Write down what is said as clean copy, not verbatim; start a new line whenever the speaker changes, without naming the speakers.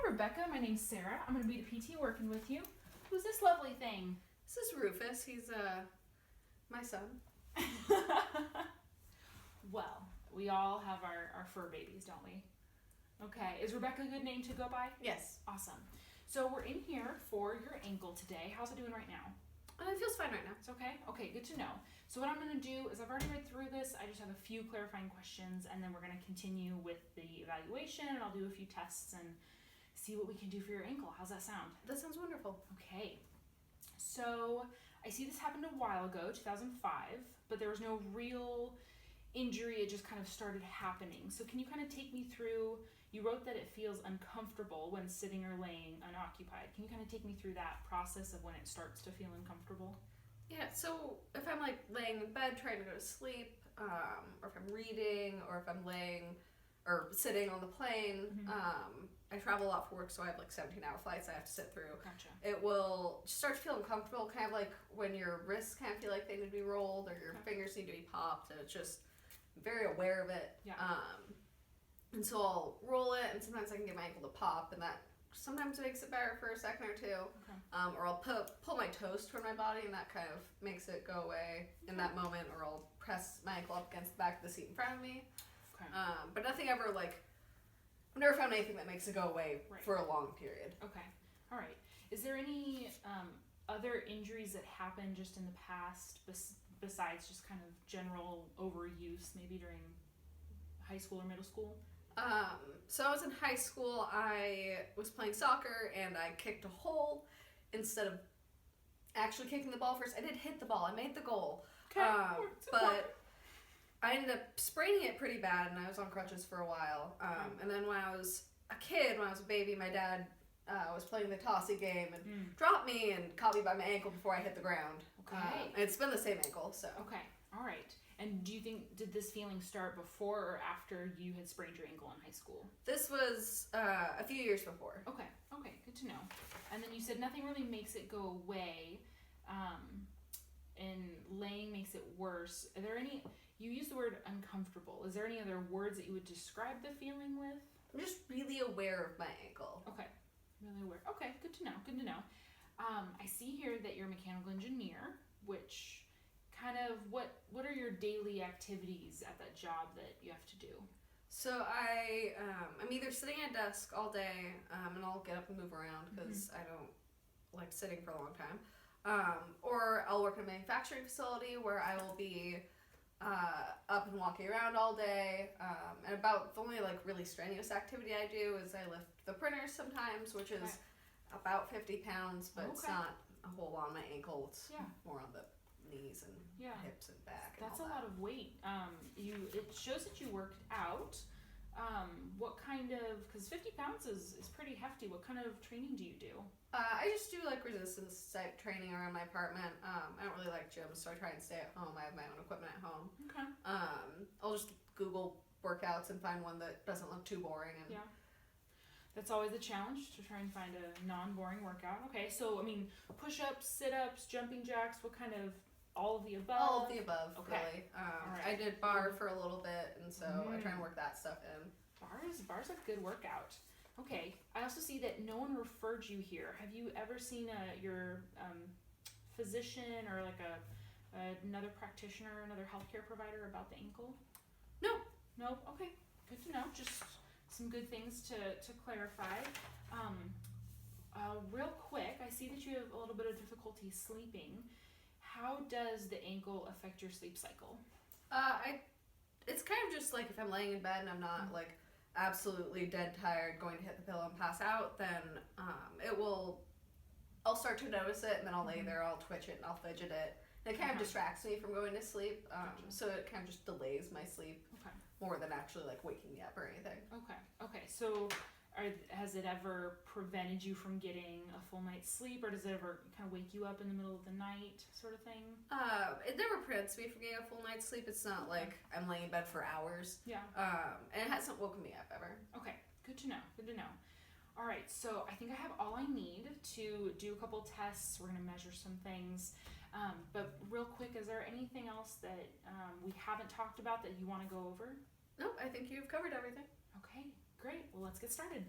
Rebecca. My name's Sarah. I'm going to be the PT working with you. Who's this lovely thing?
This is Rufus. He's my son.
Well, we all have our fur babies, don't we? Okay. Is Rebecca a good name to go by?
Yes.
Awesome. So we're in here for your ankle today. How's it doing right now?
It feels fine right now.
It's okay? Okay, good to know. So what I'm going to do is I've already read through this. I just have a few clarifying questions, and then we're going to continue with the evaluation, and I'll do a few tests and see what we can do for your ankle. How's that sound?
That sounds wonderful.
Okay. So I see this happened a while ago, 2005, but there was no real injury. It just kind of started happening. So can you kind of take me through, you wrote that it feels uncomfortable when sitting or laying unoccupied. Can you kind of take me through that process of when it starts to feel uncomfortable?
Yeah, so if I'm like laying in bed trying to go to sleep, or if I'm reading, or if I'm laying or sitting on the plane, I travel a lot for work, so I have like 17-hour flights I have to sit through.
Gotcha.
It will start to feel uncomfortable, kind of like when your wrists kind of feel like they need to be rolled or your fingers need to be popped, and it's just I'm very aware of it.
Yeah.
And so I'll roll it, and sometimes I can get my ankle to pop, and that sometimes makes it better for a second or two.
Okay.
Or I'll pull my toes toward my body, and that kind of makes it go away in that moment, or I'll press my ankle up against the back of the seat in front of me.
Okay.
But nothing ever like, I've never found anything that makes it go away for a long period.
Okay. All right. Is there any other injuries that happened just in the past besides just kind of general overuse, maybe during high school or middle school?
So I was in high school, I was playing soccer, and I kicked a hole instead of actually kicking the ball first. I did hit the ball, I made the goal.
Okay.
But I ended up spraining it pretty bad, and I was on crutches for a while. And then when I was a kid, when I was a baby, my dad was playing the tossy game and dropped me and caught me by my ankle before I hit the ground.
Okay.
And it's been the same ankle, so.
Okay. All right. And do you think, did this feeling start before or after you had sprained your ankle in high school?
This was a few years before.
Okay. Okay. Good to know. And then you said nothing really makes it go away, and laying makes it worse. Are there any, you used the word uncomfortable. Is there any other words that you would describe the feeling with?
I'm just really aware of my ankle.
Okay. Really aware. Okay. Good to know. Good to know. I see here that you're a mechanical engineer, which kind of, what are your daily activities at that job that you have to do?
So I'm either sitting at a desk all day, and I'll get up and move around because I don't like sitting for a long time. Or I'll work in a manufacturing facility where I will be up and walking around all day. And about the only like really strenuous activity I do is I lift the printers sometimes, which is about 50 pounds, but it's not a whole lot on my ankle. It's more on the knees and hips and back.
That's a lot of weight. It shows that you worked out. What kind of, because 50 pounds is pretty hefty. What kind of training do you do?
I just do like resistance type training around my apartment. I don't really like gyms, so I try and stay at home. I have my own equipment at home.
Okay.
I'll just Google workouts and find one that doesn't look too boring. And
that's always a challenge, to try and find a non-boring workout. Okay, so I mean, push-ups, sit-ups, jumping jacks, what kind of, all of the above?
All of the above,
Okay.
really. I did bar for a little bit, and so I try and work that stuff in.
Bar's a good workout. Okay, I also see that no one referred you here. Have you ever seen your physician or like another practitioner, another healthcare provider about the ankle?
No.
Nope. Okay, good to know. Just some good things to clarify. Real quick, I see that you have a little bit of difficulty sleeping. How does the ankle affect your sleep cycle?
It's kind of just like if I'm laying in bed and I'm not like absolutely dead tired going to hit the pillow and pass out, then I'll start to notice it, and then I'll lay there, I'll twitch it, and I'll fidget it. And it kind of distracts me from going to sleep, so it kind of just delays my sleep more than actually like waking me up or anything.
Okay. So has it ever prevented you from getting a full night's sleep, or does it ever kind of wake you up in the middle of the night sort of thing?
It never prevents me from getting a full night's sleep. It's not like I'm laying in bed for hours.
Yeah.
And it hasn't woken me up ever.
Okay, good to know. All right, so I think I have all I need to do a couple tests. We're going to measure some things. But real quick, is there anything else that we haven't talked about that you want to go over?
Nope, I think you've covered everything.
Okay, great. Well, let's get started.